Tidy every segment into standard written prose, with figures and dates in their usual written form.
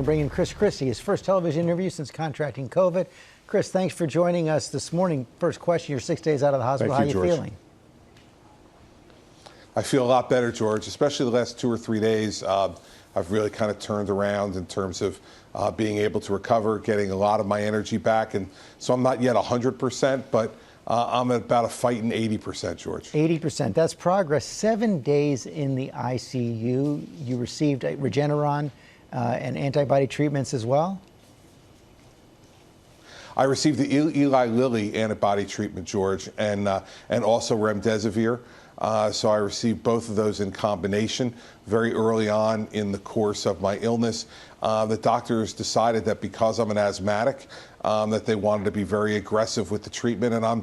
We're bringing Christie, his first television interview since contracting COVID. Chris, thanks for joining us this morning. First question, you're 6 days out of the hospital. Thank you, How are you feeling? I feel a lot better, George, especially the last 2 or 3 days. I've really kind of turned around in terms of being able to recover, getting a lot of my energy back. And so I'm not yet 100%, but I'm at about a fighting 80%, George. 80%, that's progress. 7 days in the ICU. You received Regeneron and antibody treatments as well? I received the Eli Lilly antibody treatment, George, and also remdesivir. So I received both of those in combination very early on in the course of my illness. The doctors decided that because I'm an asthmatic, that they wanted to be very aggressive with the treatment, and I'm,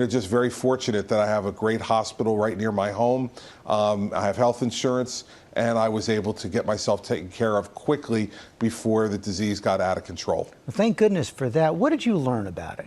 just very fortunate that I have a great hospital right near my home. I have health insurance, and I was able to get myself taken care of quickly before the disease got out of control. Well, thank goodness for that. What did you learn about it?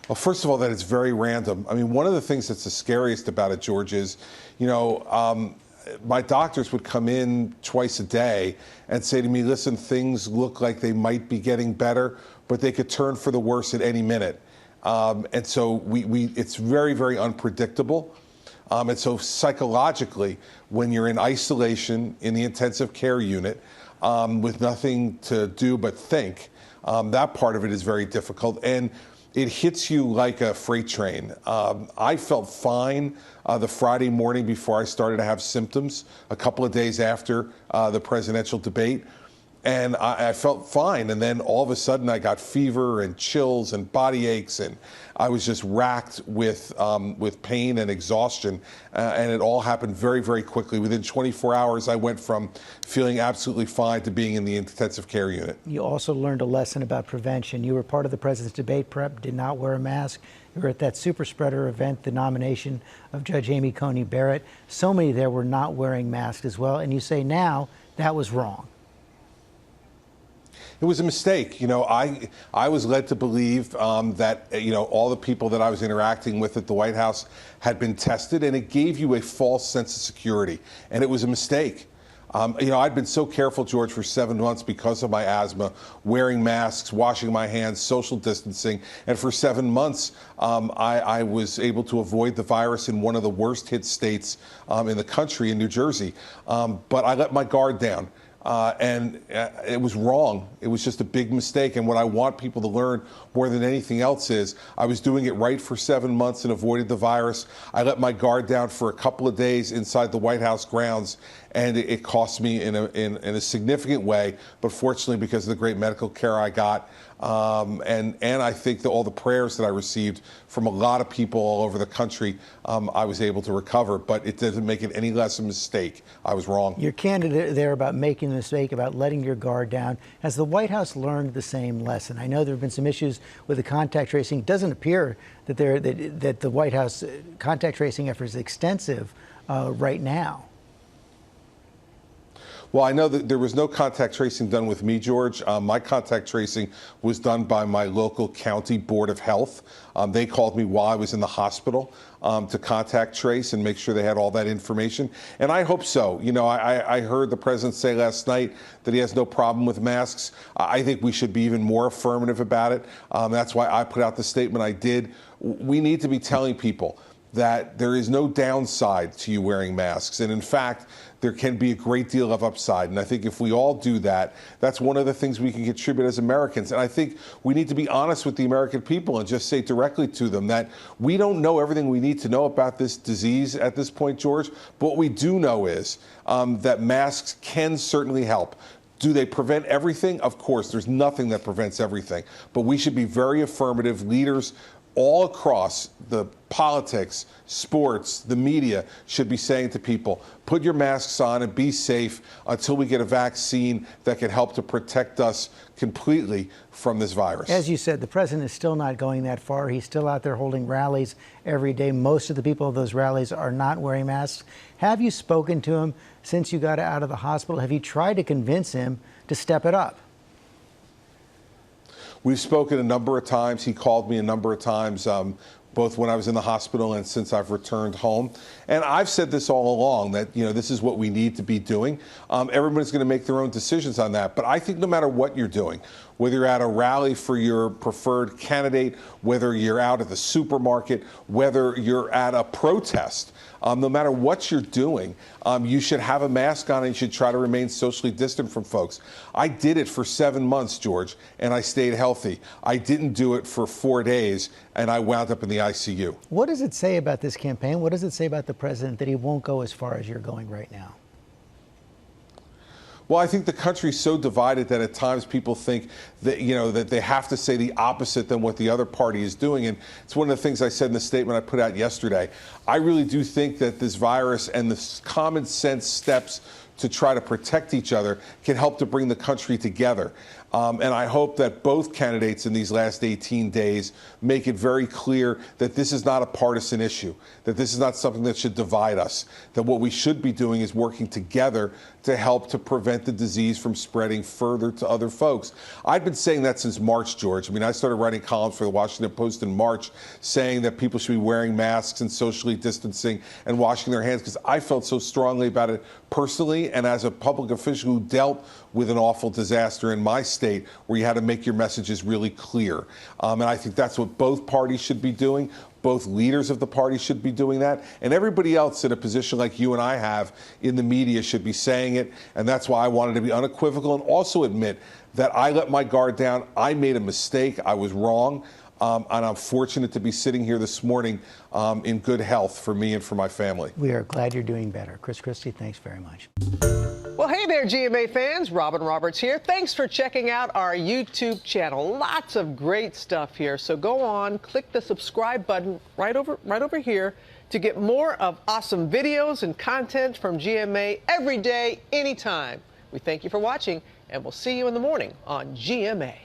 Well, first of all, that it's very random. I mean, one of the things that's the scariest about it, George, is, my doctors would come in twice a day and say to me, listen, things look like they might be getting better, but they could turn for the worse at any minute. And so it's very, very unpredictable. And so psychologically, when you're in isolation in the intensive care unit with nothing to do but think, that part of it is very difficult. And it hits you like a freight train. I felt fine the Friday morning before I started to have symptoms, a couple of days after the presidential debate. And I felt fine. And then all of a sudden I got fever and chills and body aches, and I was just racked with pain and exhaustion. And it all happened very, very quickly. Within 24 hours, I went from feeling absolutely fine to being in the intensive care unit. You also learned a lesson about prevention. You were part of the president's debate prep, did not wear a mask. You were at that super spreader event, the nomination of Judge Amy Coney Barrett. So many there were not wearing masks as well. And you say now that was wrong. It was a mistake. I was led to believe that, all the people that I was interacting with at the White House had been tested, and it gave you a false sense of security. And it was a mistake. I'd been so careful, George, for 7 months because of my asthma, wearing masks, washing my hands, social distancing. And for 7 months, I was able to avoid the virus in one of the worst hit states in the country, in New Jersey. But I let my guard down. And it was wrong. It was just a big mistake. And what I want people to learn more than anything else is I was doing it right for 7 months and avoided the virus. I let my guard down for a couple of days inside the White House grounds, and it cost me in a significant way. But fortunately, because of the great medical care I got, and I think that all the prayers that I received from a lot of people all over the country, I was able to recover. But it doesn't make it any less a mistake. I was wrong. You're candid there about making the mistake, about letting your guard down. Has the White House learned the same lesson? I know there have been some issues with the contact tracing. It doesn't appear that that the White House contact tracing effort is extensive right now. Well, I know that there was no contact tracing done with me, George. My contact tracing was done by my local county board of health. They called me while I was in the hospital to contact trace and make sure they had all that information. And I hope so. I heard the president say last night that he has no problem with masks. I think we should be even more affirmative about it. That's why I put out the statement I did. We need to be telling people that there is no downside to you wearing masks. And in fact, there can be a great deal of upside. And I think if we all do that, that's one of the things we can contribute as Americans. And I think we need to be honest with the American people and just say directly to them that we don't know everything we need to know about this disease at this point, George. But what we do know is that masks can certainly help. Do they prevent everything? Of course, there's nothing that prevents everything. But we should be very affirmative. Leaders all across the politics, sports, the media should be saying to people, put your masks on and be safe until we get a vaccine that can help to protect us completely from this virus. As you said, the president is still not going that far. He's still out there holding rallies every day. Most of the people at those rallies are not wearing masks. Have you spoken to him since you got out of the hospital? Have you tried to convince him to step it up? We've spoken a number of times. He called me a number of times both when I was in the hospital and since I've returned home. And I've said this all along, that this is what we need to be doing. Everybody's going to make their own decisions on that. But I think no matter what you're doing, whether you're at a rally for your preferred candidate, whether you're out at the supermarket, whether you're at a protest, no matter what you're doing, you should have a mask on and you should try to remain socially distant from folks. I did it for 7 months, George, and I stayed healthy. I didn't do it for 4 days, and I wound up in the ICU. What does it say about this campaign? What does it say about the president that he won't go as far as you're going right now? Well, I think the country's so divided that at times people think that, that they have to say the opposite than what the other party is doing. And it's one of the things I said in the statement I put out yesterday. I really do think that this virus and the common sense steps to try to protect each other can help to bring the country together. And I hope that both candidates in these last 18 days make it very clear that this is not a partisan issue, that this is not something that should divide us, that what we should be doing is working together to help to prevent the disease from spreading further to other folks. I've been saying that since March, George. I mean, I started writing columns for the Washington Post in March saying that people should be wearing masks and socially distancing and washing their hands because I felt so strongly about it personally and as a public official who dealt with an awful disaster in my state where you had to make your messages really clear. And I think that's what both parties should be doing. Both leaders of the party should be doing that. And everybody else in a position like you and I have in the media should be saying it. And that's why I wanted to be unequivocal and also admit that I let my guard down. I made a mistake. I was wrong. And I'm fortunate to be sitting here this morning in good health for me and for my family. We are glad you're doing better. Christie, thanks very much. Well, hey there, GMA fans. Robin Roberts here. Thanks for checking out our YouTube channel. Lots of great stuff here. So go on, click the subscribe button right over here to get more of awesome videos and content from GMA every day, anytime. We thank you for watching, and we'll see you in the morning on GMA.